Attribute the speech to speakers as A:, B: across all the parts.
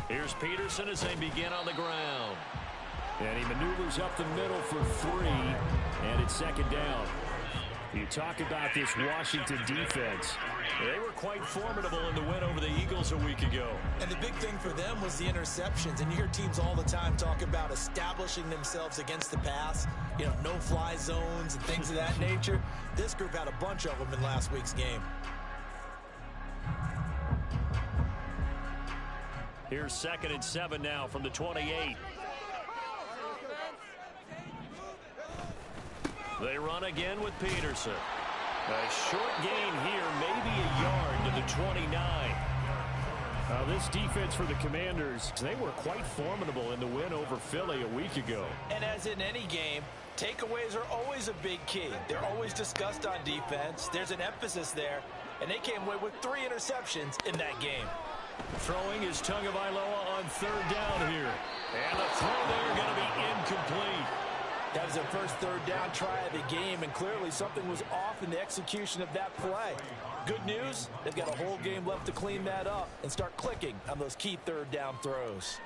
A: Here's Peterson as they begin on the ground.
B: And he maneuvers up the middle for 3, and it's second down. You talk about this Washington defense.
A: They were quite formidable in the win over the Eagles a week ago.
C: And the big thing for them was the interceptions. And you hear teams all the time talk about establishing themselves against the pass. You know, no-fly zones and things of that nature. This group had a bunch of them in last week's game.
A: Here's 2nd and 7 now from the 28. They run again with Peterson. A short gain here, maybe a yard to the 29.
B: This defense for the Commanders, they were quite formidable in the win over Philly a week ago.
C: And as in any game, takeaways are always a big key. They're always discussed on defense. There's an emphasis there, and they came away with 3 interceptions in that game.
A: Throwing is Tagovailoa on 3rd down here. And the throw there going to be incomplete.
C: That was their first 3rd down try of the game, and clearly something was off in the execution of that play. Good news, they've got a whole game left to clean that up and start clicking on those key 3rd down throws.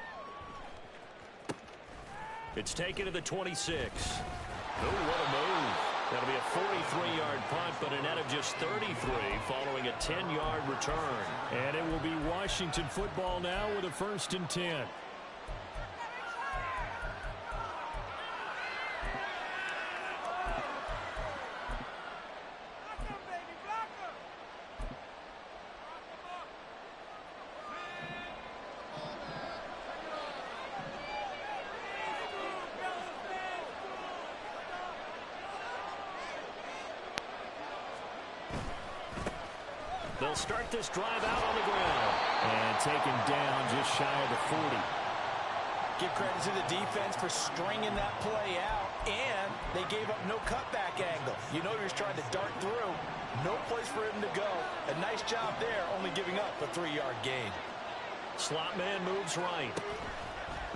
A: It's taken to the 26. Oh, what a move. That'll be a 43-yard punt, but a net of just 33 following a 10-yard return.
B: And it will be Washington football now with a 1st and 10.
A: They'll start this drive out on the ground.
B: And taken down just shy of the 40.
C: Give credit to the defense for stringing that play out, and they gave up no cutback angle. You know he was trying to dart through. No place for him to go. A nice job there, only giving up a 3-yard gain.
A: Slot man moves right.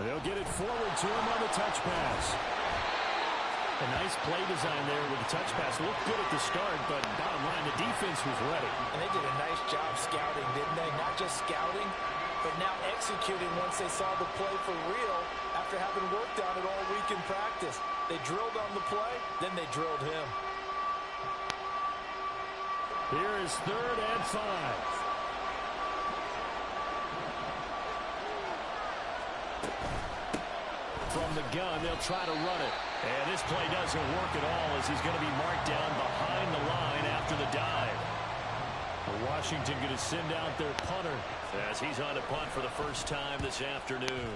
B: They'll get it forward to him on the touch pass. A nice play design there with the touch pass. Looked good at the start, but bottom line, the defense was ready.
C: And they did a nice job scouting, didn't they? Not just scouting, but now executing once they saw the play for real after having worked on it all week in practice. They drilled on the play, then they drilled him.
B: Here is 3rd and 5.
A: From the gun, they'll try to run it. And this play doesn't work at all as he's going to be marked down behind the line after the dive.
B: Washington going to send out their punter
A: as he's on to punt for the first time this afternoon.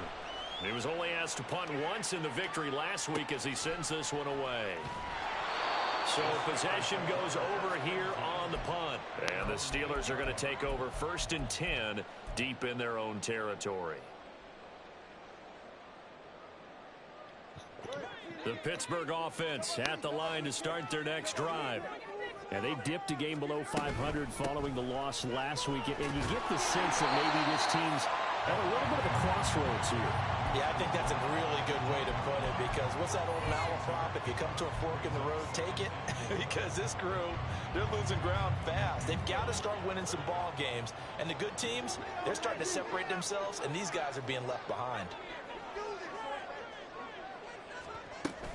A: He was only asked to punt once in the victory last week as he sends this one away. So possession goes over here on the punt. And the Steelers are going to take over 1st and 10 deep in their own territory. The Pittsburgh offense at the line to start their next drive.
B: And they dipped a game below 500 following the loss last week. And you get the sense that maybe this team's at a little bit of a crossroads here.
C: Yeah, I think that's a really good way to put it, because what's that old malaprop? If you come to a fork in the road, take it. Because this crew, they're losing ground fast. They've got to start winning some ball games. And the good teams, they're starting to separate themselves, and these guys are being left behind.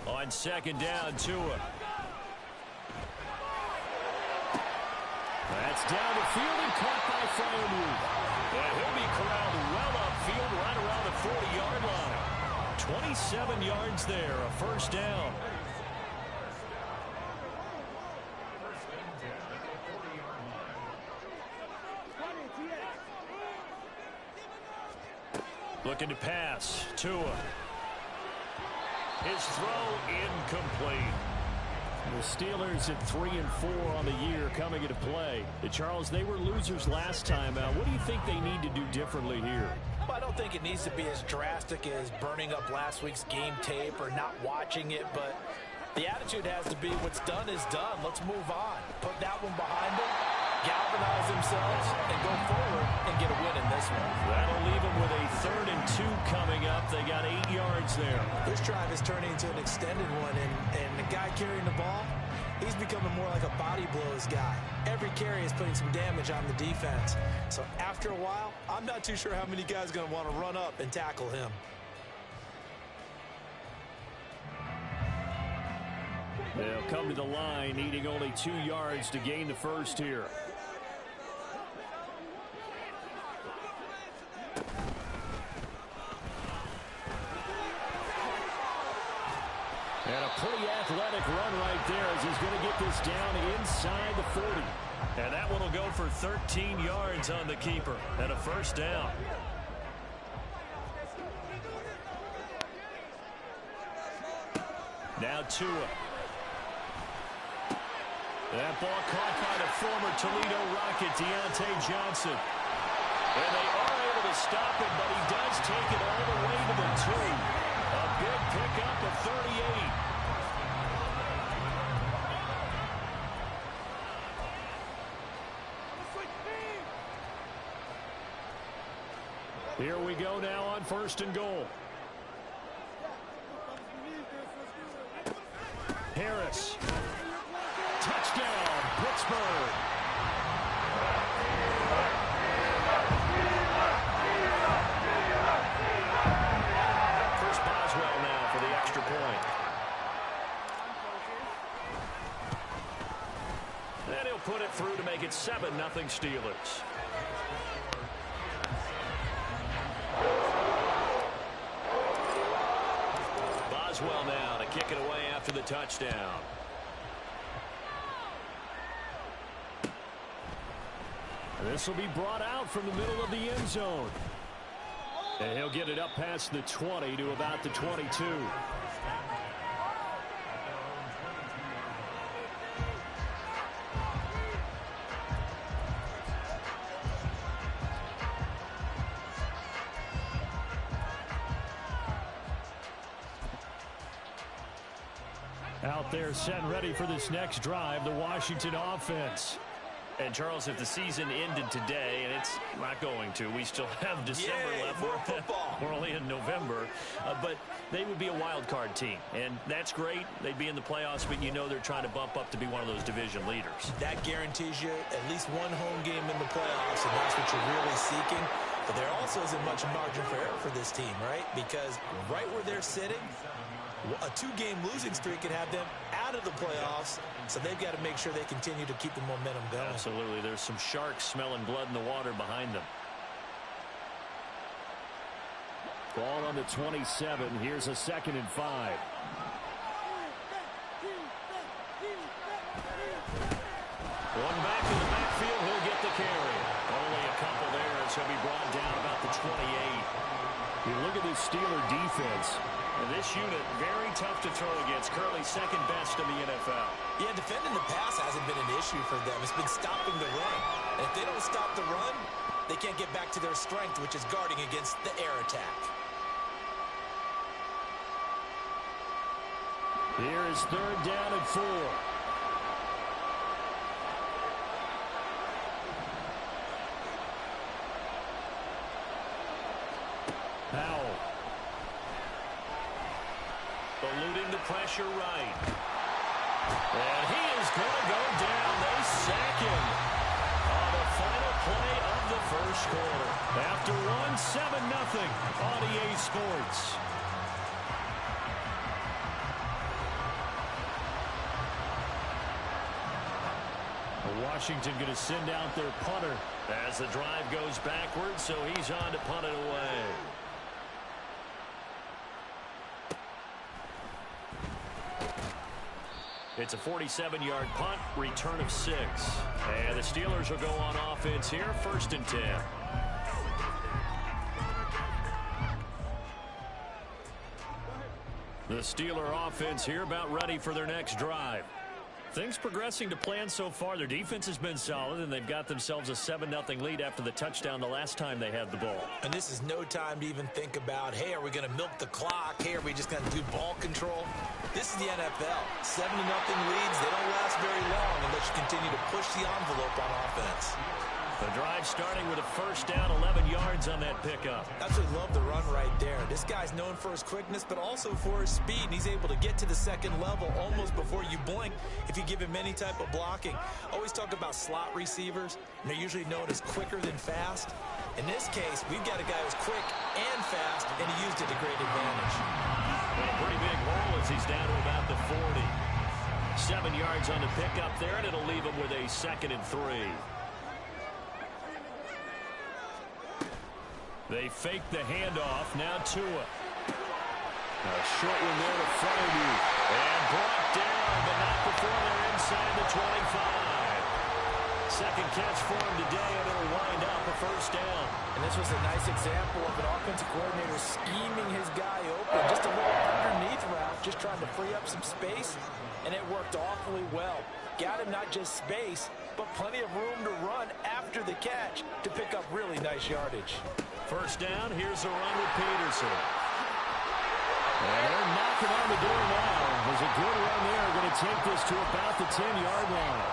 A: On 2nd down, Tua.
B: That's down the field and caught by Freiermuth.
A: And he'll be corralled well upfield right around the 40-yard line. 27 yards there, a 1st down. Looking to pass, Tua. His throw incomplete.
B: The Steelers at 3 and 4 on the year coming into play. Charles, they were losers last time out. What do you think they need to do differently here?
C: Well, I don't think it needs to be as drastic as burning up last week's game tape or not watching it, but the attitude has to be what's done is done. Let's move on. Put that one behind them, galvanize themselves, and go forward and get a win in this one.
A: That'll leave them with a 3rd and 2 coming up. They got 8 yards there.
C: This drive is turning into an extended one, and the guy carrying the ball, He's becoming more like a body blows guy. Every carry is putting some damage on the defense. So after a while, I'm not too sure how many guys are going to want to run up and tackle him.
B: They'll come to the line, needing only 2 yards to gain the first here. And a pretty athletic run right there as he's going to get this down inside the 40.
A: And that one will go for 13 yards on the keeper and a first down. Now Tua. That ball caught by the former Toledo Rocket, Deontay Johnson. And they are able to stop it, but he does take it all the way to the 2. A big pickup of 38.
B: Here we go now on 1st and goal. Harris. Touchdown, Pittsburgh.
A: First Boswell now for the extra point. And he'll put it through to make it 7-0 Steelers. Boswell now to kick it away after the touchdown.
B: This will be brought out from the middle of the end zone. And he'll get it up past the 20 to about the 22. Out there set and ready for this next drive, the Washington offense.
A: And, Charles, if the season ended today, and it's not going to, we still have December left.
C: More football.
A: We're only in November. But they would be a wild card team. And that's great. They'd be in the playoffs, but you know they're trying to bump up to be one of those division leaders.
C: That guarantees you at least one home game in the playoffs, and that's what you're really seeking. But there also isn't much margin for error for this team, right? Because right where they're sitting, a 2-game losing streak can have them out of the playoffs, so they've got to make sure they continue to keep the momentum going.
A: Absolutely. There's some sharks smelling blood in the water behind them.
B: Ball on the 27. Here's a 2nd and 5.
A: One back in the backfield. He'll get the carry. Only a couple there as he'll be brought down about the 28.
B: You look at this Steeler defense.
A: And this unit, very tough to throw against. Currently 2nd best in the NFL.
C: Yeah, defending the pass hasn't been an issue for them. It's been stopping the run. And if they don't stop the run, they can't get back to their strength, which is guarding against the air attack.
B: Here is 3rd down and 4. Powell.
A: Eluding the pressure right. And he is going to go down. They sack him on the final play of the first quarter.
B: After 7-0 on EA Sports. Washington going to send out their punter.
A: As the drive goes backwards, so he's on to punt it away. It's a 47-yard punt, return of 6. And the Steelers will go on offense here, 1st and 10. The Steeler offense here about ready for their next drive. Things progressing to plan so far. Their defense has been solid, and they've got themselves a 7-0 lead after the touchdown the last time they had the ball.
C: And this is no time to even think about, hey, are we going to milk the clock? Hey, are we just going to do ball control? This is the NFL. 7-0 leads, they don't last very long unless you continue to push the envelope on offense.
A: The drive starting with a first down, 11 yards on that pickup.
C: Absolutely love the run right there. This guy's known for his quickness, but also for his speed. And he's able to get to the second level almost before you blink if you give him any type of blocking. Always talk about slot receivers, and they're usually known as quicker than fast. In this case, we've got a guy who's quick and fast, and he used it to great advantage.
A: And a pretty big hole as he's down to about the 40. 7 yards on the pickup there, and it'll leave him with a 2nd and 3. They fake the handoff. Now Tua. A short one there to Freiermuth. And brought down, but not before they're inside the 25. Second catch for him today, and it'll wind up a first down.
C: And this was a nice example of an offensive coordinator scheming his guy open. Just a little underneath route, just trying to free up some space, and it worked awfully well. Got him not just space, but plenty of room to run after the catch to pick up really nice yardage.
A: First down, here's a run with Peterson. And they're knocking on the door now. There's a good run there. Going to take this to about the 10-yard line.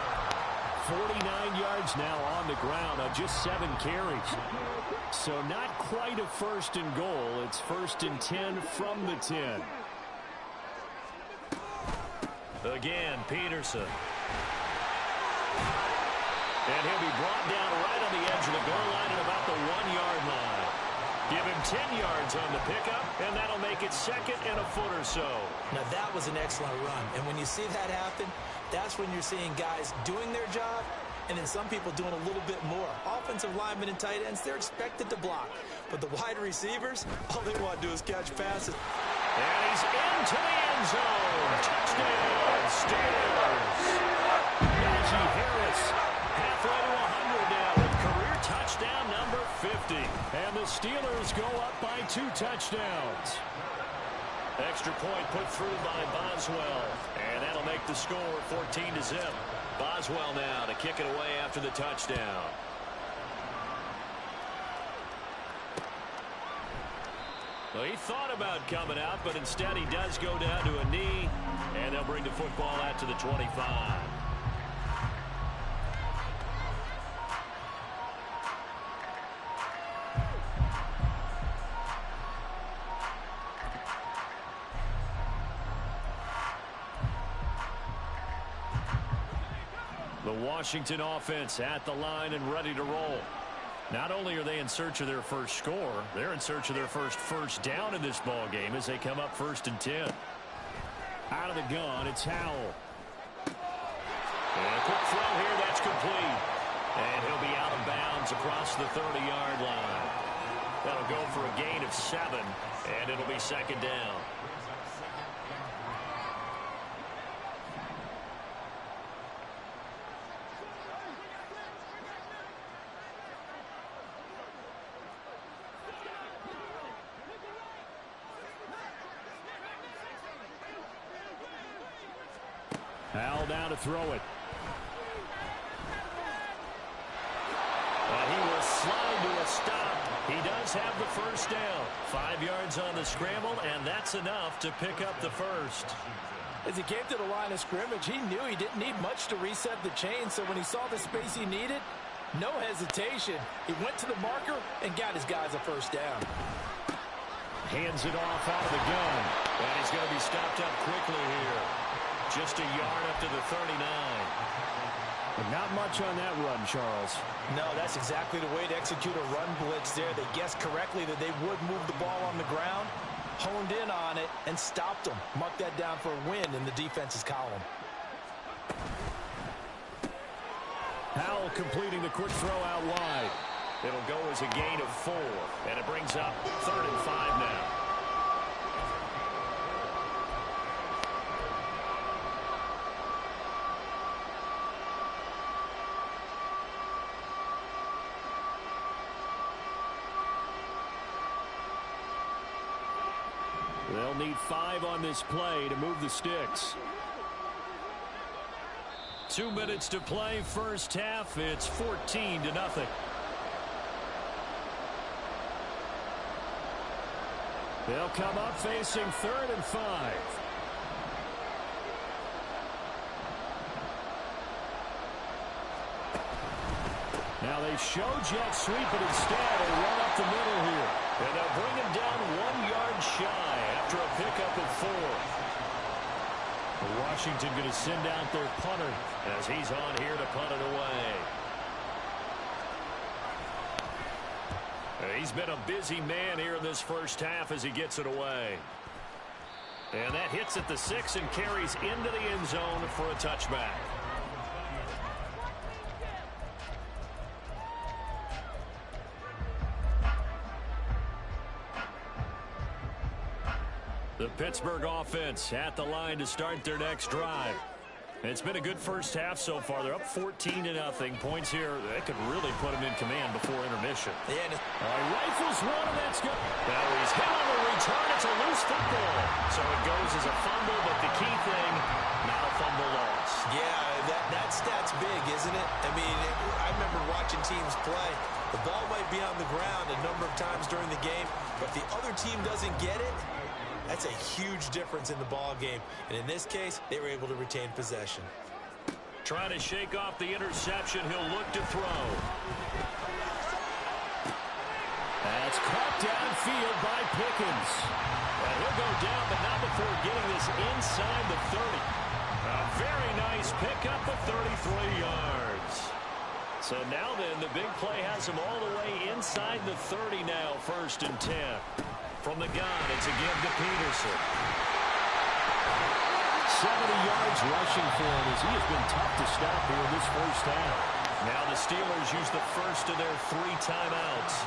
A: 49 yards now on the ground on just 7 carries. So not quite a first and goal. It's 1st and 10 from the 10. Again, Peterson. And he'll be brought down right on the edge of the goal line at about the 1-yard line. Give him 10 yards on the pickup, and that'll make it 2nd and a foot or so.
C: Now, that was an excellent run. And when you see that happen, that's when you're seeing guys doing their job, and then some people doing a little bit more. Offensive linemen and tight ends, they're expected to block. But the wide receivers, all they want to do is catch passes.
A: And he's into the end zone. Touchdown, Steelers. Najee Harris halfway to 100 now with career touchdown number 50. And the Steelers go up by 2 touchdowns. Extra point put through by Boswell. And that'll make the score 14-0. Boswell now to kick it away after the touchdown. Well, he thought about coming out, but instead he does go down to a knee, and they'll bring the football out to the 25. The Washington offense at the line and ready to roll. Not only are they in search of their first score, they're in search of their first down in this ball game as they come up 1st and 10. Out of the gun, it's Howell. And a quick throw here, that's complete. And he'll be out of bounds across the 30-yard line. That'll go for a gain of 7, and it'll be 2nd down. Howell down to throw it. And he will slide to a stop. He does have the first down. 5 yards on the scramble, and that's enough to pick up the first.
C: As he came to the line of scrimmage, he knew he didn't need much to reset the chain, so when he saw the space he needed, no hesitation. He went to the marker and got his guys a first down.
A: Hands it off out of the gun. And he's going to be stopped up quickly here. Just a yard up to the 39.
B: But not much on that run, Charles.
C: No, that's exactly the way to execute a run blitz there. They guessed correctly that they would move the ball on the ground, honed in on it, and stopped them. Mark that down for a win in the defense's column.
A: Howell completing the quick throw out wide. It'll go as a gain of 4, and it brings up 3rd and 5 now. They'll need 5 on this play to move the sticks. 2 minutes to play, first half. It's 14-0. They'll come up facing 3rd and 5.
B: Now they show jet sweep, but instead they run up the middle here.
A: And they'll bring him down 1 yard shy after a pickup of 4.
B: Washington going to send out their punter
A: as he's on here to punt it away. He's been a busy man here in this first half as he gets it away. And that hits at the 6 and carries into the end zone for a touchback. The Pittsburgh offense at the line to start their next drive. It's been a good first half so far. They're up 14-0. Points here, that could really put them in command before intermission.
B: Rifles one, and that's good.
A: Now he's hit on the return. It's a loose football. So it goes as a fumble, but the key thing, not a fumble loss.
C: Yeah, that stat's big, isn't it? I mean, I remember watching teams play. The ball might be on the ground a number of times during the game, but if the other team doesn't get it, that's a huge difference in the ball game. And in this case, they were able to retain possession.
A: Trying to shake off the interception. He'll look to throw.
B: That's caught downfield by Pickens.
A: And he'll go down, but not before getting this inside the 30. A very nice pickup of 33 yards. So now then, the big play has him all the way inside the 30 now, 1st and 10. From the gun, it's a give to Peterson.
B: 70 yards rushing for him as he has been tough to stop here in this first half.
A: Now the Steelers use the first of their 3 timeouts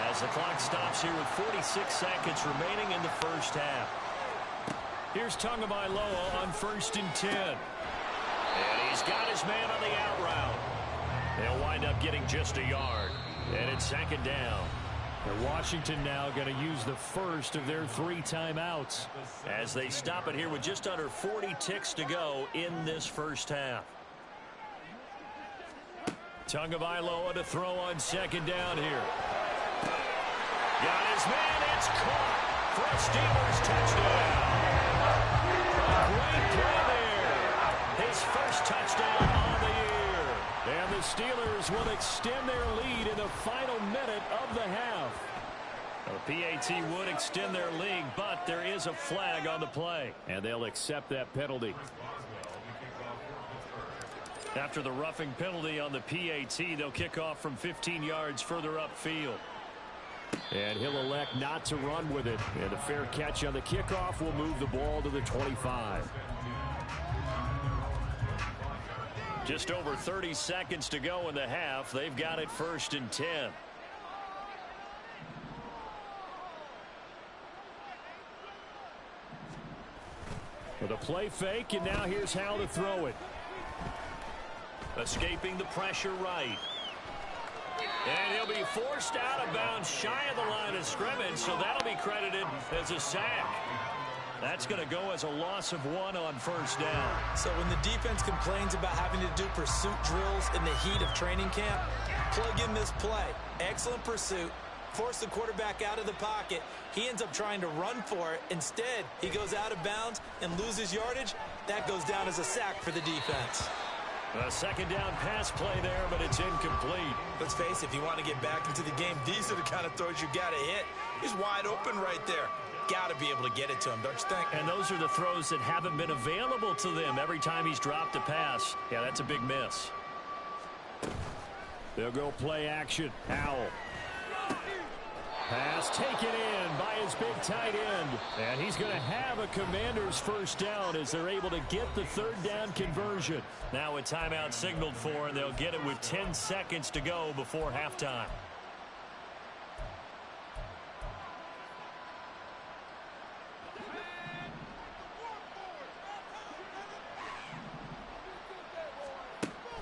A: as the clock stops here with 46 seconds remaining in the first half. Here's Tagovailoa on 1st and 10. And he's got his man on the out route. They'll wind up getting just a yard. And it's 2nd down.
B: And Washington now going to use the first of their 3 timeouts
A: as they stop it here with just under 40 ticks to go in this first half. Tagovailoa to throw on 2nd down here. Got his man. It's caught for a Steelers touchdown. A great play there. His first touchdown on the year.
B: And the Steelers will extend their lead in the final minute of the half.
A: The PAT would extend their lead, but there is a flag on the play.
B: And they'll accept that penalty.
A: After the roughing penalty on the PAT, they'll kick off from 15 yards further upfield.
B: And he'll elect not to run with it. And a fair catch on the kickoff will move the ball to the 25.
A: Just over 30 seconds to go in the half. They've got it 1st and 10.
B: With a play fake, and now here's how to throw it.
A: Escaping the pressure right. And he'll be forced out of bounds shy of the line of scrimmage, so that'll be credited as a sack. That's going to go as a loss of 1 on 1st down.
C: So when the defense complains about having to do pursuit drills in the heat of training camp, plug in this play. Excellent pursuit. Force the quarterback out of the pocket. He ends up trying to run for it. Instead, he goes out of bounds and loses yardage. That goes down as a sack for the defense.
A: A 2nd down pass play there, but it's incomplete.
C: Let's face it, if you want to get back into the game, these are the kind of throws you got to hit. He's wide open right there. Got to be able to get it to him, don't you think?
A: And those are the throws that haven't been available to them every time he's dropped a pass. Yeah, that's a big miss.
B: They'll go play action. Howell. Pass taken in by his big tight end. And he's going to have a Commander's 1st down as they're able to get the 3rd down conversion.
A: Now a timeout signaled for, and they'll get it with 10 seconds to go before halftime.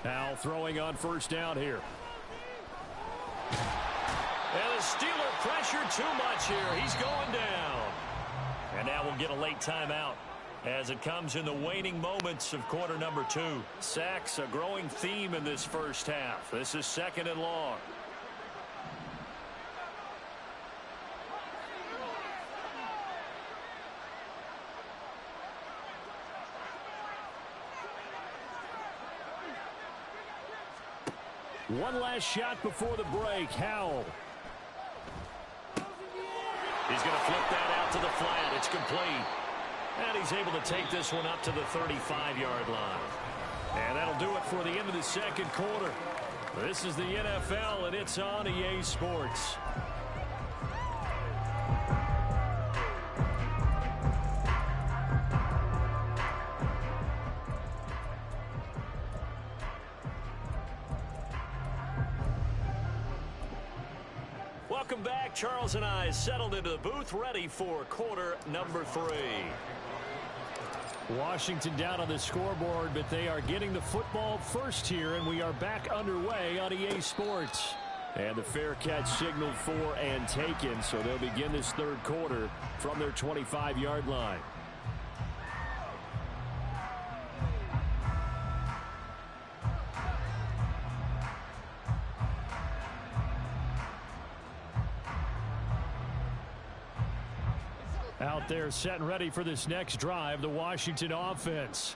B: Now throwing on 1st down here.
A: And the Steeler pressure too much here. He's going down. And now we'll get a late timeout as it comes in the waning moments of quarter number 2. Sacks, a growing theme in this first half. This is 2nd and long.
B: One last shot before the break. Howell.
A: He's going to flip that out to the flat. It's complete. And he's able to take this one up to the 35-yard line. And that'll do it for the end of the second quarter. This is the NFL, and it's on EA Sports. Welcome back. Charles and I settled into the booth, ready for quarter number 3.
B: Washington down on the scoreboard, but they are getting the football first here, and we are back underway on EA Sports. And the fair catch signaled for and taken, so they'll begin this third quarter from their 25-yard line. Out there set and ready for this next drive, the Washington offense.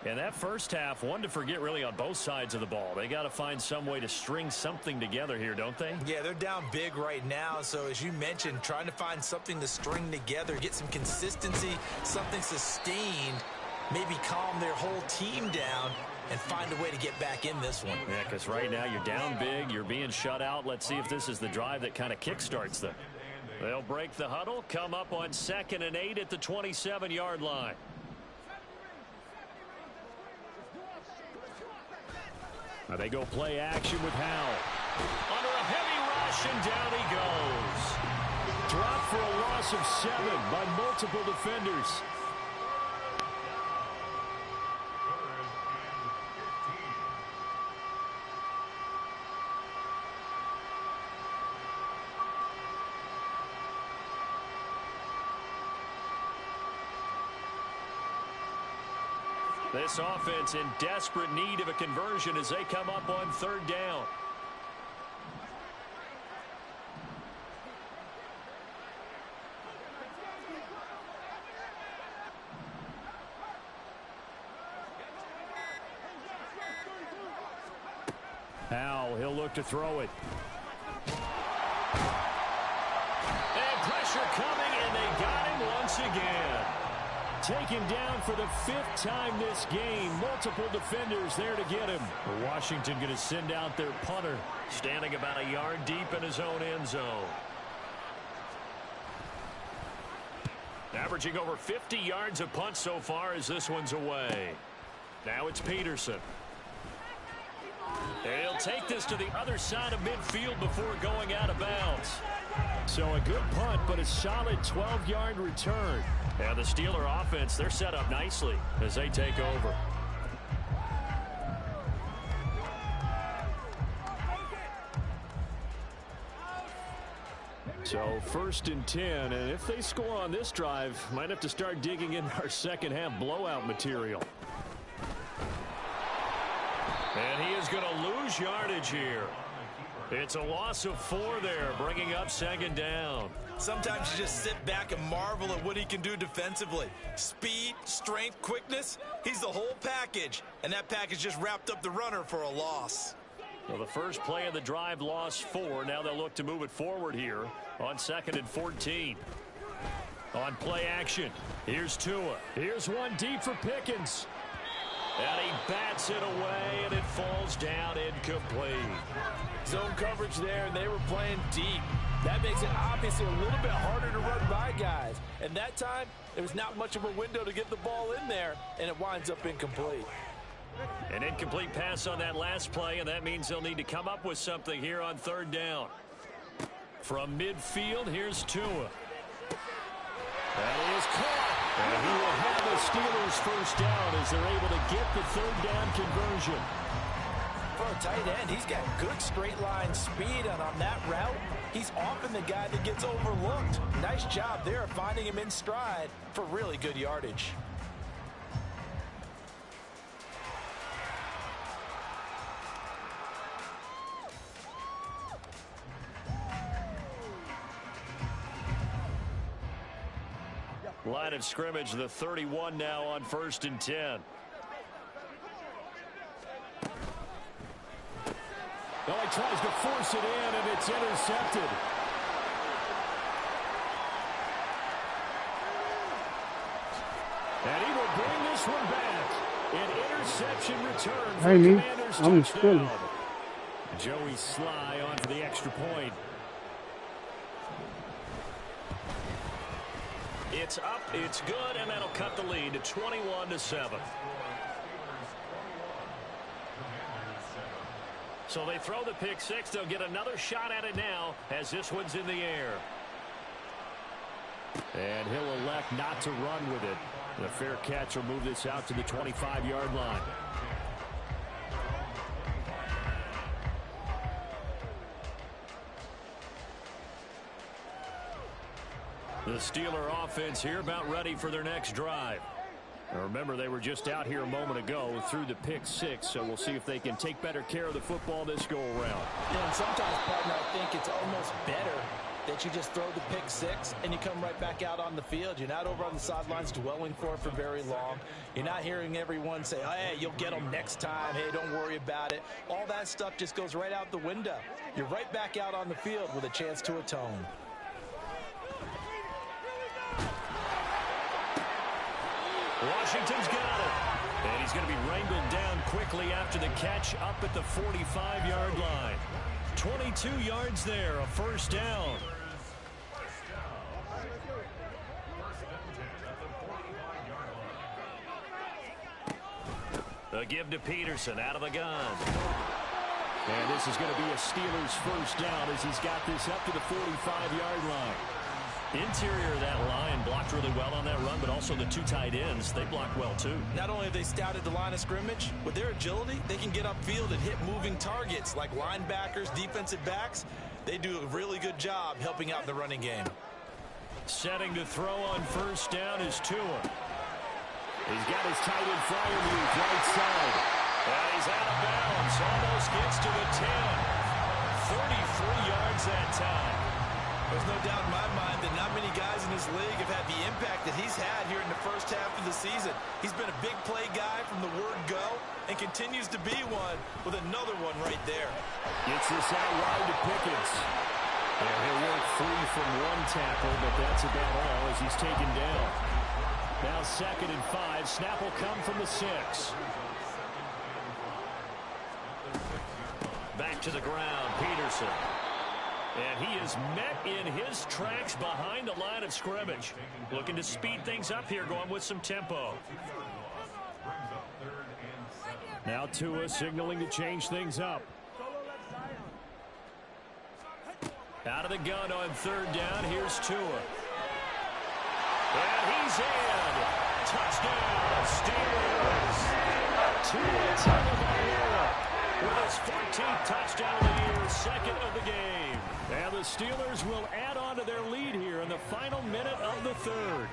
A: And that first half, one to forget really on both sides of the ball. They got to find some way to string something together here, don't they?
C: Yeah, they're down big right now. So as you mentioned, trying to find something to string together, get some consistency, something sustained, maybe calm their whole team down and find a way to get back in this one.
A: Yeah, because right now you're down big, you're being shut out. Let's see if this is the drive that kind of kickstarts them. They'll break the huddle, come up on 2nd and 8 at the 27-yard line.
B: Now they go play action with Howell.
A: Under a heavy rush, and down he goes.
B: Dropped for a loss of 7 by multiple defenders.
A: This offense in desperate need of a conversion as they come up on 3rd down.
B: Howell, he'll look to throw it.
A: And pressure coming, and they got him once again.
B: Taken down for the 5th time this game. Multiple defenders there to get him. Washington going to send out their punter.
A: Standing about a yard deep in his own end zone. Averaging over 50 yards a punt so far as this one's away. Now it's Peterson. And he'll take this to the other side of midfield before going out of bounds.
B: So a good punt, but a solid 12-yard return.
A: And the Steeler offense, they're set up nicely as they take over.
B: So 1st and 10, and if they score on this drive, might have to start digging in our second half blowout material.
A: And he is going to lose yardage here. It's a loss of 4 there, bringing up 2nd down.
C: Sometimes you just sit back and marvel at what he can do defensively. Speed, strength, quickness, he's the whole package. And that package just wrapped up the runner for a loss.
A: Well, the first play of the drive lost 4. Now they'll look to move it forward here on 2nd and 14. On play action, here's Tua.
B: Here's one deep for Pickens.
A: And he bats it away, and it falls down incomplete.
D: Zone coverage there, and they were playing deep. That makes it obviously a little bit harder to run by guys. And that time, there was not much of a window to get the ball in there, and it winds up incomplete.
A: An incomplete pass on that last play, and that means they'll need to come up with something here on 3rd down. From midfield, here's Tua.
B: That is caught. And he will have the Steelers first down as they're able to get the 3rd down conversion.
C: For a tight end, he's got good straight line speed, and on that route, he's often the guy that gets overlooked. Nice job there of finding him in stride for really good yardage.
A: Line of scrimmage, the 31 now on 1st and 10.
B: Oh, he tries to force it in, and it's intercepted. And he will bring this one back. An interception return for the Commanders touchdown. Joey Sly on for the extra point.
A: It's up, it's good, and that'll cut the lead to 21-7. So they throw the pick six. They'll get another shot at it now as this one's in the air.
B: And he'll elect not to run with it. The fair catch will move this out to the 25-yard line.
A: The Steeler offense here about ready for their next drive.
B: Now remember, they were just out here a moment ago through the pick six, so we'll see if they can take better care of the football this go-around.
D: Yeah, and sometimes, partner, I think it's almost better that you just throw the pick six and you come right back out on the field. You're not over on the sidelines dwelling for it for very long. You're not hearing everyone say, hey, you'll get them next time. Hey, don't worry about it. All that stuff just goes right out the window. You're right back out on the field with a chance to atone.
A: Washington's got it. And he's going to be wrangled down quickly after the catch up at the 45-yard line. 22 yards there, a first down. The give to Peterson out of the gun.
B: And this is going to be a Steelers first down as he's got this up to the 45-yard line.
A: Interior of that line blocked really well on that run, but also the two tight ends, they blocked well too.
D: Not only have they scouted the line of scrimmage, with their agility, they can get upfield and hit moving targets like linebackers, defensive backs. They do a really good job helping out in the running game.
A: Setting to throw on first down is Tua.
B: He's got his tight end flyer move right side.
A: And he's out of bounds. Almost gets to the 10. 33 yards that time.
D: There's no doubt in my mind that not many guys in this league have had the impact that he's had here in the first half of the season. He's been a big play guy from the word go and continues to be one with another one right there.
B: Gets this out wide to Pickens. And he'll work free from one tackle, but that's about all as he's taken down. Now 2nd and 5. Snap will come from the 6.
A: Back to the ground, Peterson. And he is met in his tracks behind the line of scrimmage. Looking to speed things up here, going with some tempo.
B: Now Tua signaling to change things up.
A: Out of the gun on 3rd down, here's Tua. And he's in. Touchdown, Steelers. Tua Tagovailoa with his 14th touchdown of the year, 2nd of the game.
B: And the Steelers will add on to their lead here in the final minute of the 3rd.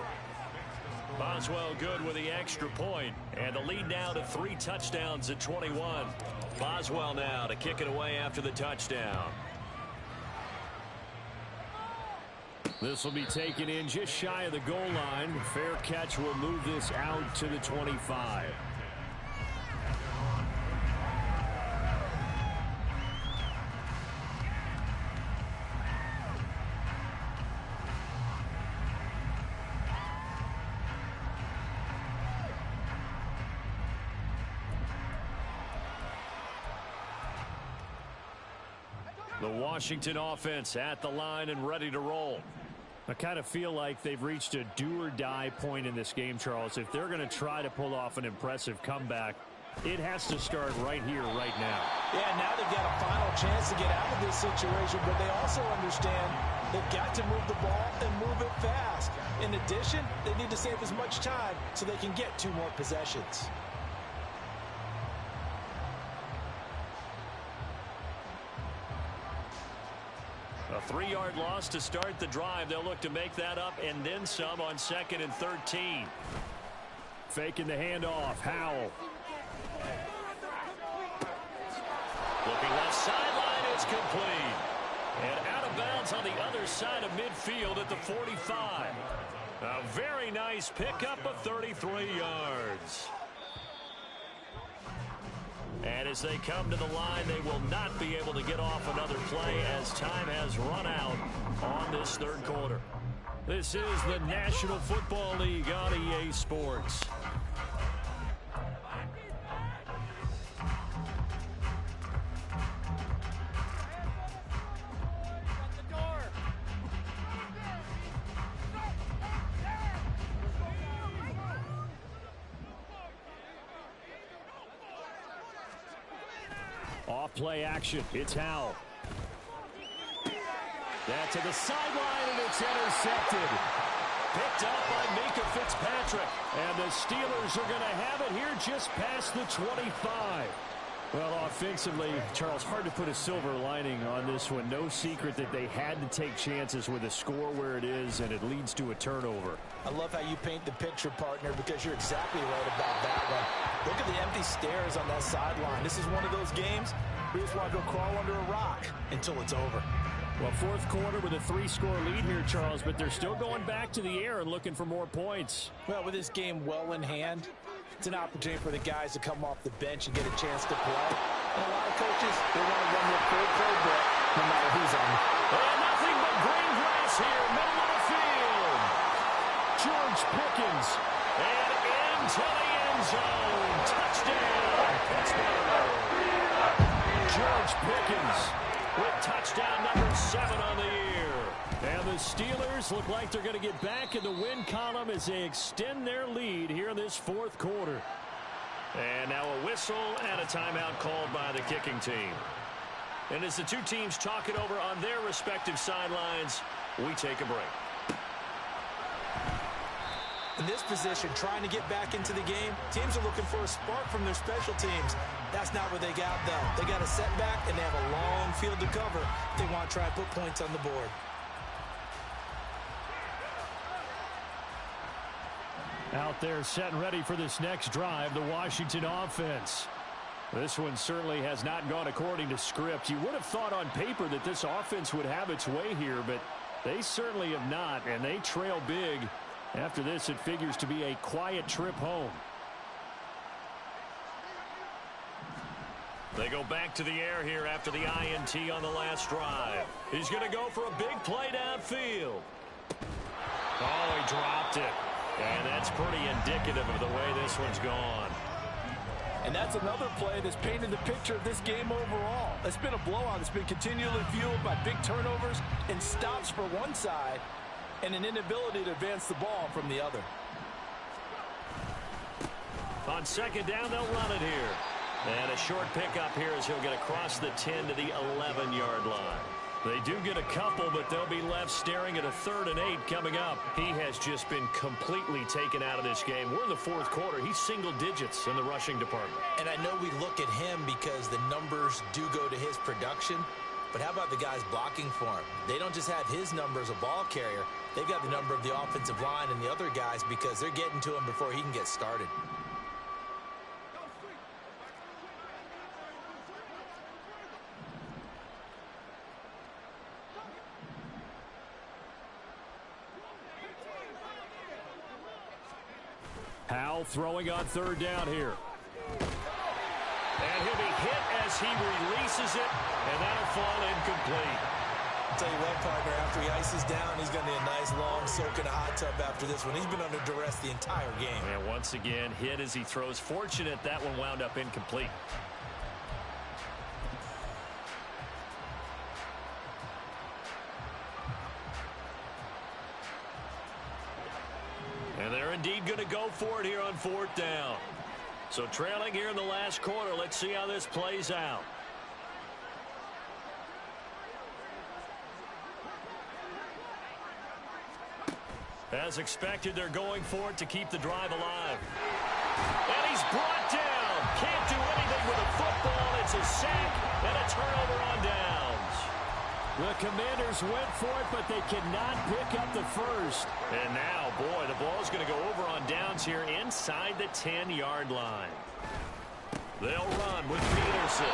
A: Boswell good with the extra point. And the lead now to 3 touchdowns at 21. Boswell now to kick it away after the touchdown.
B: This will be taken in just shy of the goal line. Fair catch will move this out to the 25.
A: The Washington offense at the line and ready to roll.
B: I kind of feel like they've reached a do-or-die point in this game, Charles. If they're going to try to pull off an impressive comeback, it has to start right here, right now.
D: Yeah, now they've got a final chance to get out of this situation, but they also understand they've got to move the ball and move it fast. In addition, they need to save as much time so they can get 2 more possessions.
A: A 3-yard loss to start the drive. They'll look to make that up and then some on 2nd and 13.
B: Faking the handoff. Howell.
A: Looking left sideline. It's complete. And out of bounds on the other side of midfield at the 45. A very nice pickup of 33 yards.
B: And as they come to the line, they will not be able to get off another play as time has run out on this third quarter. This is the National Football League on EA Sports. Off-play action. It's Howell. That to the sideline, and it's intercepted. Picked up by Minka Fitzpatrick. And the Steelers are going to have it here just past the 25. Well, offensively, Charles, hard to put a silver lining on this one. No secret that they had to take chances with a score where it is, and it leads to a turnover.
C: I love how you paint the picture, partner, because you're exactly right about that one. Look at the empty stairs on that sideline. This is one of those games where you just want to go crawl under a rock until it's over.
B: Well, fourth quarter with a 3-score lead here, Charles, but they're still going back to the air and looking for more points.
C: Well, with this game well in hand, it's an opportunity for the guys to come off the bench and get a chance to play. And a lot of coaches, they want to run their full playbook no matter who's on.
B: And nothing but green grass here, middle of the field. George Pickens, and into the end zone. Touchdown, Pittsburgh. George Pickens with touchdown number 7 on the year. And the Steelers look like they're going to get back in the win column as they extend their lead here in this fourth quarter. And now a whistle and a timeout called by the kicking team. And as the two teams talk it over on their respective sidelines, we take a break.
C: In this position, trying to get back into the game, teams are looking for a spark from their special teams. That's not what they got, though. They got a setback, and they have a long field to cover if they want to try and put points on the board.
B: Out there set and ready for this next drive, the Washington offense. This one certainly has not gone according to script. You would have thought on paper that this offense would have its way here, but they certainly have not, and they trail big. After this, it figures to be a quiet trip home. They go back to the air here after the INT on the last drive. He's going to go for a big play downfield. Oh, he dropped it. And that's pretty indicative of the way this one's gone.
D: And that's another play that's painted the picture of this game overall. It's been a blowout. It's been continually fueled by big turnovers and stops for one side and an inability to advance the ball from the other.
B: On second down, they'll run it here. And a short pickup here as he'll get across the 10 to the 11-yard line. They do get a couple, but they'll be left staring at a 3rd and 8 coming up. He has just been completely taken out of this game. We're in the fourth quarter. He's single digits in the rushing department.
C: And I know we look at him because the numbers do go to his production. But how about the guys blocking for him? They don't just have his number as a ball carrier. They've got the number of the offensive line and the other guys because they're getting to him before he can get started.
B: Howell throwing on 3rd down here. And he'll be hit as he releases it, and that'll fall incomplete.
C: I'll tell you what, partner, after he ices down, he's going to need a nice, long soak in a hot tub after this one. He's been under duress the entire game.
B: And once again, hit as he throws. Fortunate that one wound up incomplete. And they're indeed going to go for it here on 4th down. So trailing here in the last quarter, let's see how this plays out. As expected, they're going for it to keep the drive alive. And he's brought down. Can't do anything with a football. It's a sack and a turnover on downs. The Commanders went for it, but they cannot pick up the first. And now, boy, the ball's going to go over on downs here inside the 10-yard line. They'll run with Peterson.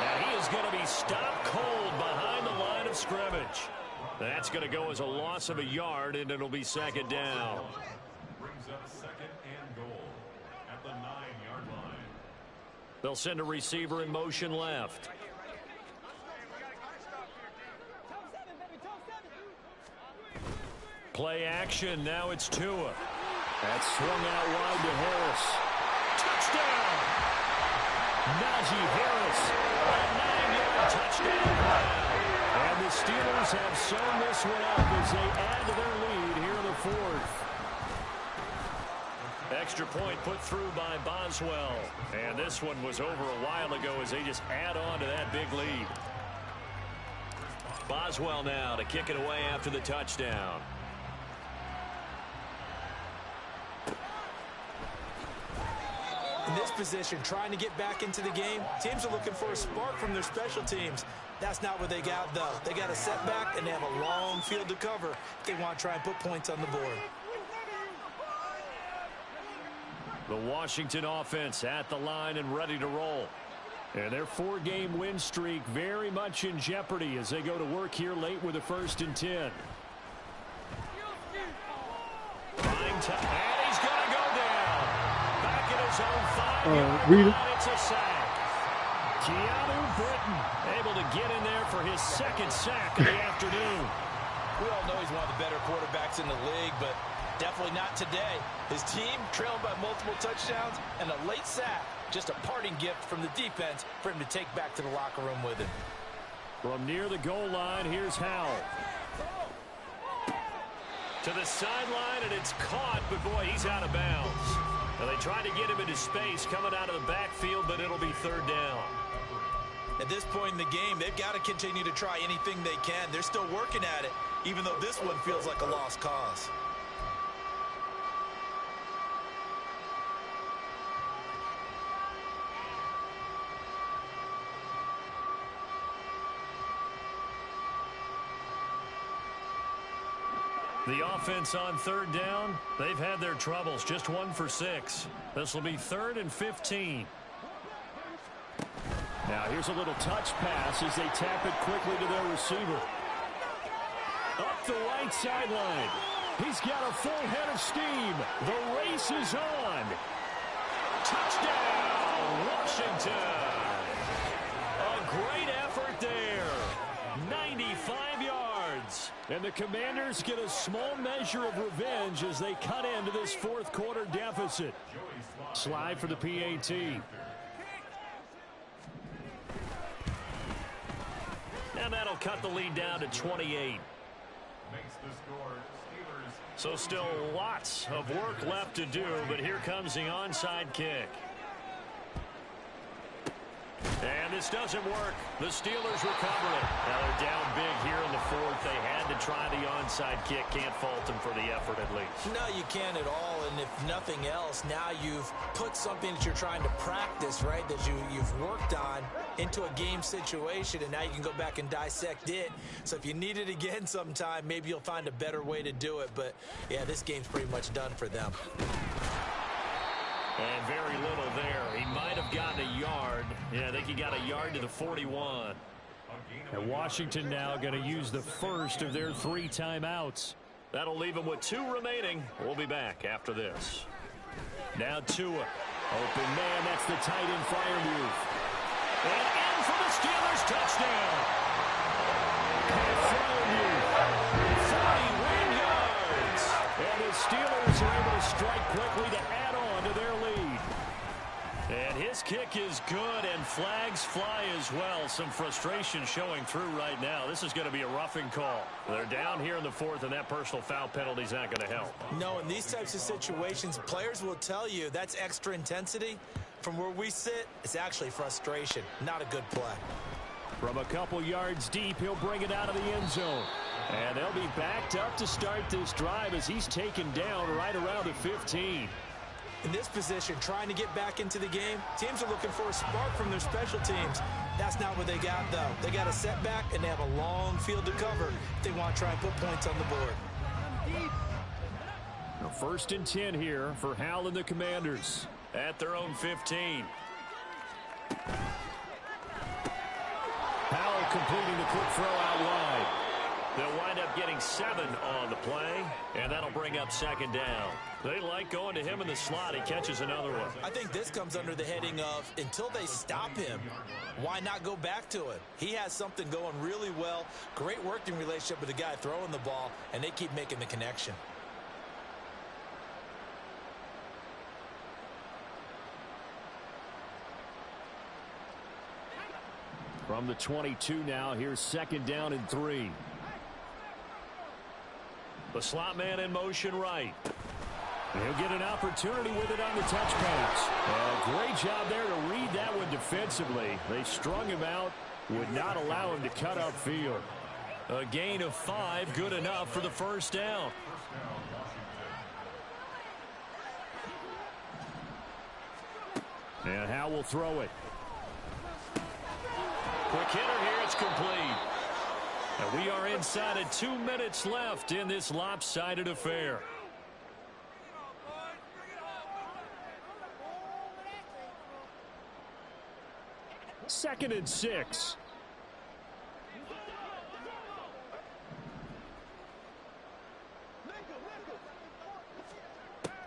B: And he is going to be stopped cold behind the line of scrimmage. That's going to go as a loss of a yard, and it'll be 2nd down.
E: Brings up 2nd and goal at the 9-yard line.
B: They'll send a receiver in motion left. Play action. Now it's Tua. That's swung out wide to Harris. Touchdown! Najee Harris. A 9-yard touchdown. And the Steelers have sewn this one up as they add to their lead here in the fourth. Extra point put through by Boswell. And this one was over a while ago as they just add on to that big lead. Boswell now to kick it away after the touchdown.
C: In this position, trying to get back into the game, teams are looking for a spark from their special teams. That's not what they got, though. They got a setback, and they have a long field to cover if they want to try and put points on the board.
B: The Washington offense at the line and ready to roll. And their 4-game win streak very much in jeopardy as they go to work here late with a 1st and 10. Fine time. And he's going to go down. Back in his own 5-yard line. It's a sack. Keanu Britton able to get in there for his 2nd sack of the afternoon.
C: We all know he's one of the better quarterbacks in the league, but definitely not today. His team trailing by multiple touchdowns and a late sack. Just a parting gift from the defense for him to take back to the locker room with him.
B: From near the goal line, here's Howell. To the sideline, and it's caught, but boy, he's out of bounds. Now they tried to get him into space coming out of the backfield, but it'll be 3rd down.
C: At this point in the game, they've got to continue to try anything they can. They're still working at it, even though this one feels like a lost cause.
B: The offense on 3rd down, they've had their troubles, just 1 for 6. This will be 3rd and 15. Now here's a little touch pass as they tap it quickly to their receiver. Up the right sideline. He's got a full head of steam. The race is on. Touchdown, Washington. A great effort there. 95 yards. And the Commanders get a small measure of revenge as they cut into this 4th quarter deficit. Slide for the PAT. And that'll cut the lead down to 28. So still lots of work left to do, but here comes the onside kick. And this doesn't work. The Steelers recover it. Now they're down big here in the 4th. They had to try the onside kick. Can't fault them for the effort at least.
C: No, you can't at all. And if nothing else, now you've put something that you're trying to practice, right, that you've worked on into a game situation, and now you can go back and dissect it. So if you need it again sometime, maybe you'll find a better way to do it. But, yeah, this game's pretty much done for them.
B: And very little there. He might have gotten a yard. Yeah, I think he got a yard to the 41. And Washington now going to use the first of their 3 timeouts. That'll leave them with 2 remaining. We'll be back after this. Now Tua. Open man, that's the tight end fire move. And in for the Steelers touchdown. Fire move. 41 yards. And the Steelers are able to strike quickly to add on to their lead. And his kick is good, and flags fly as well. Some frustration showing through right now. This is going to be a roughing call. They're down here in the 4th, and that personal foul penalty is not going to help.
C: No, in these types of situations, players will tell you that's extra intensity. From where we sit, it's actually frustration. Not a good play.
B: From a couple yards deep, he'll bring it out of the end zone. And they'll be backed up to start this drive as he's taken down right around the 15.
C: In this position, trying to get back into the game, teams are looking for a spark from their special teams. That's not what they got, though. They got a setback, and they have a long field to cover if they want to try and put points on the board.
B: Now 1st and 10 here for Howell and the Commanders at their own 15. Howell completing the quick throw out wide.
A: They'll wind up getting 7 on the play, and that'll bring up second down. They like going to him in the slot. He catches another one.
C: I think this comes under the heading of until they stop him, why not go back to it? He has something going really well. Great working relationship with the guy throwing the ball, and they keep making the connection.
B: From the 22 now, here's second down and 3.
A: The slot man in motion right.
B: He'll get an opportunity with it on the touch pass. Great job there to read that one defensively. They strung him out, would not allow him to cut upfield.
A: A gain of 5, good enough for the first down.
B: And Howe will throw it.
A: Quick hitter here, it's complete. And we are inside of 2 minutes left in this lopsided affair.
B: Second and 6.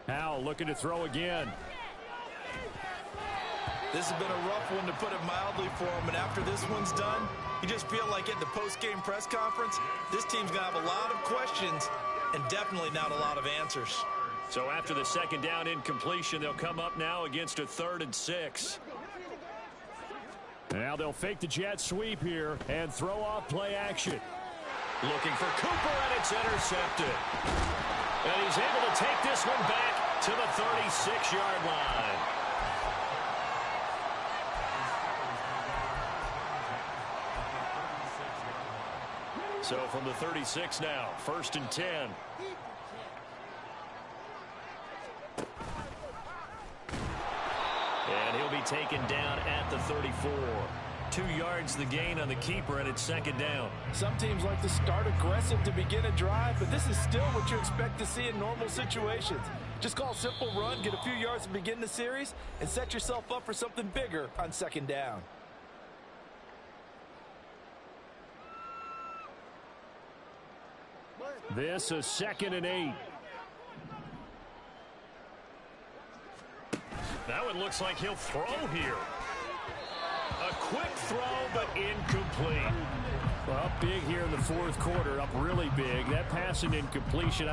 B: Howe looking to throw again.
C: This has been a rough one, to put it mildly, for him. And after this one's done, you just feel like at the post-game press conference, this team's going to have a lot of questions and definitely not a lot of answers.
A: So after the second down incompletion, they'll come up now against a 3rd and 6.
B: Now they'll fake the jet sweep here and throw off play action.
A: Looking for Cooper, and it's intercepted. And he's able to take this one back to the 36-yard line. So from the 36 now, 1st and 10. And he'll be taken down at the 34. 2 yards the gain on the keeper, and it's second down.
D: Some teams like to start aggressive to begin a drive, but this is still what you expect to see in normal situations. Just call a simple run, get a few yards to begin the series, and set yourself up for something bigger on second down.
B: This is 2nd and 8.
A: That one looks like he'll throw here. A quick throw, but incomplete.
B: Well, up big here in the 4th quarter, up really big. That pass and incompletion,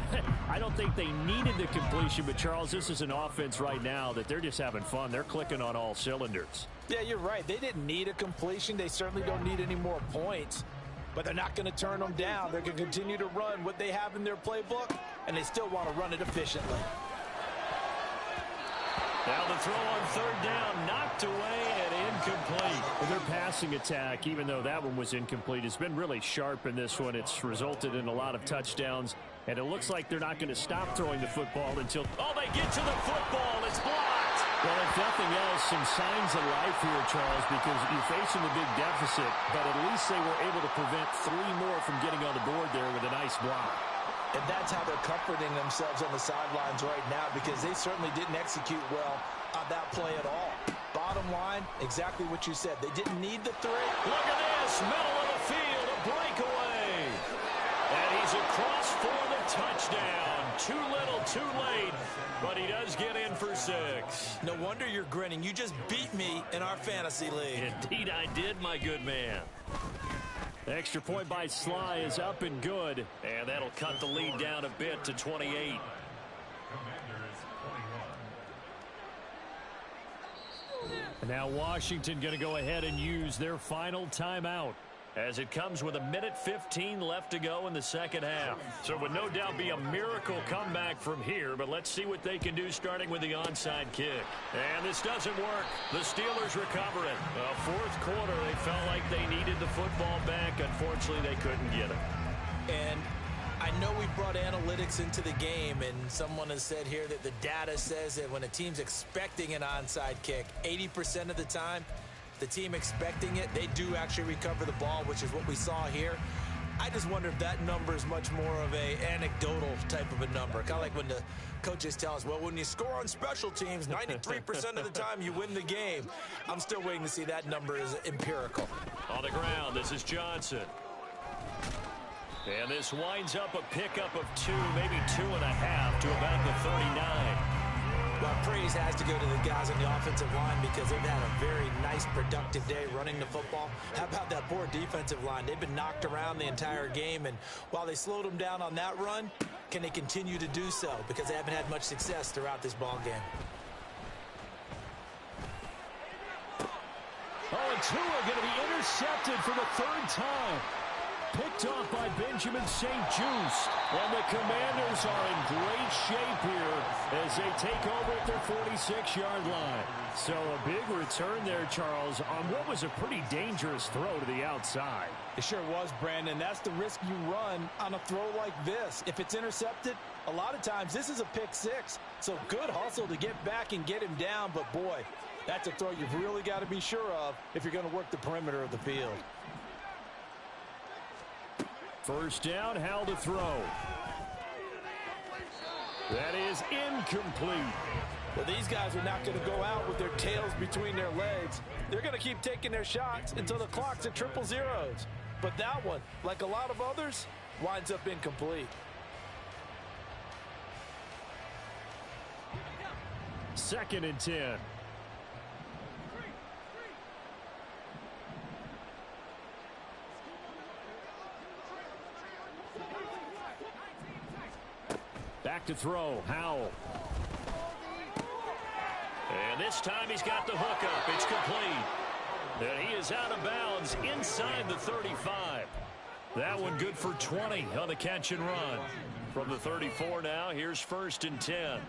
B: I don't think they needed the completion, but Charles, this is an offense right now that they're just having fun. They're clicking on all cylinders.
D: Yeah, you're right. They didn't need a completion. They certainly don't need any more points. But they're not going to turn them down. They're going to continue to run what they have in their playbook, and they still want to run it efficiently.
A: Now the throw on 3rd down, knocked away and incomplete.
B: Well, their passing attack, even though that one was incomplete, has been really sharp in this one. It's resulted in a lot of touchdowns, and it looks like they're not going to stop throwing the football until...
A: Oh, they get to the football. It's blocked.
B: Well, if nothing else, some signs of life here, Charles, because you're facing a big deficit, but at least they were able to prevent 3 more from getting on the board there with a nice block.
C: And that's how they're comforting themselves on the sidelines right now, because they certainly didn't execute well on that play at all. Bottom line, exactly what you said. They didn't need the 3.
A: Look at this, middle of the field, a breakaway. And he's across for the touchdown. Too little, too late, but he does get in for 6.
C: No wonder you're grinning. You just beat me in our fantasy league.
A: Indeed I did, my good man.
B: The extra point by Sly is up and good.
A: And that'll cut the lead down a bit to 28.
B: And now Washington going to go ahead and use their final timeout,
A: as it comes with 1:15 left to go in the second half. So it would no doubt be a miracle comeback from here, but let's see what they can do starting with the onside kick. And this doesn't work. The Steelers recover it. 4th quarter, they felt like they needed the football back. Unfortunately, they couldn't get it.
C: And I know we brought analytics into the game, and someone has said here that the data says that when a team's expecting an onside kick, 80% of the time, the team expecting it, they do actually recover the ball, which is what we saw here. I just wonder if that number is much more of a anecdotal type of a number. Kind of like when the coaches tell us, well, when you score on special teams, 93% of the time you win the game. I'm still waiting to see that number is empirical.
A: On the ground, this is Johnson.
B: And this winds up a pickup of 2, maybe 2.5 to about the 39.
C: Well, praise has to go to the guys on the offensive line because they've had a very nice, productive day running the football. How about that poor defensive line? They've been knocked around the entire game, and while they slowed them down on that run, can they continue to do so? Because they haven't had much success throughout this ball game.
B: Oh, and Tua going to be intercepted for the 3rd time. Picked off by Benjamin St-Juste. And the Commanders are in great shape here as they take over at their 46-yard line. So a big return there, Charles, on what was a pretty dangerous throw to the outside.
D: It sure was, Brandon. That's the risk you run on a throw like this. If it's intercepted, a lot of times this is a pick 6. So good hustle to get back and get him down. But, boy, that's a throw you've really got to be sure of if you're going to work the perimeter of the field.
B: First down, Howell to throw. That is incomplete.
D: Well, these guys are not going to go out with their tails between their legs. They're going to keep taking their shots until the clock's at 000. But that one, like a lot of others, winds up incomplete.
B: Second and 10. Back to throw, Howell.
A: And this time he's got the hook up. It's complete. And he is out of bounds inside the 35. That one good for 20 on the catch and run. From the 34 now, here's 1st and 10.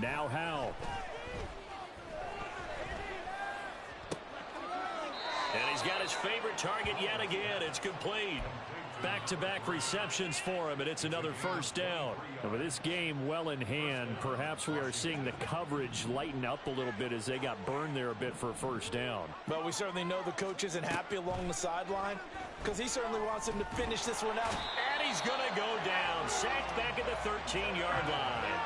B: Now Howell.
A: And he's got his favorite target yet again. It's complete. Back-to-back receptions for him, and it's another first down.
B: And with this game well in hand, perhaps we are seeing the coverage lighten up a little bit as they got burned there a bit for a first down.
D: But we certainly know the coach isn't happy along the sideline because he certainly wants him to finish this one out.
A: And he's going to go down. Sacked back at the 13-yard line.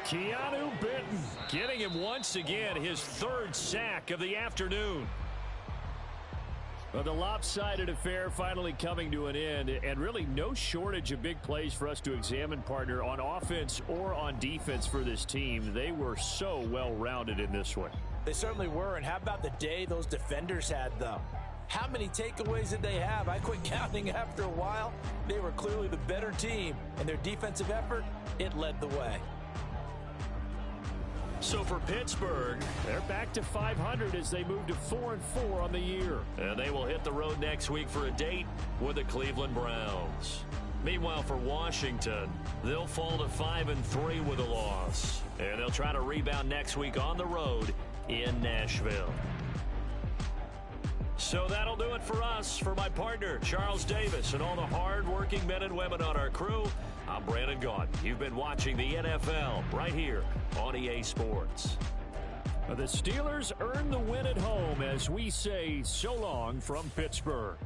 B: Keanu Benton
A: Getting him once again, his 3rd sack of the afternoon.
B: Well, the lopsided affair finally coming to an end, and really no shortage of big plays for us to examine, partner, on offense or on defense for this team. They were so well-rounded in this one.
D: They certainly were, and how about the day those defenders had, though? How many takeaways did they have? I quit counting after a while. They were clearly the better team, and their defensive effort, it led the way.
A: So for Pittsburgh,
B: they're back to 500 as they move to 4-4 on the year.
A: And they will hit the road next week for a date with the Cleveland Browns. Meanwhile, for Washington, they'll fall to 5-3 with a loss. And they'll try to rebound next week on the road in Nashville. So that'll do it for us. For my partner, Charles Davis, and all the hard-working men and women on our crew, I'm Brandon Gaudin. You've been watching the NFL right here on EA Sports.
B: The Steelers earn the win at home as we say so long from Pittsburgh.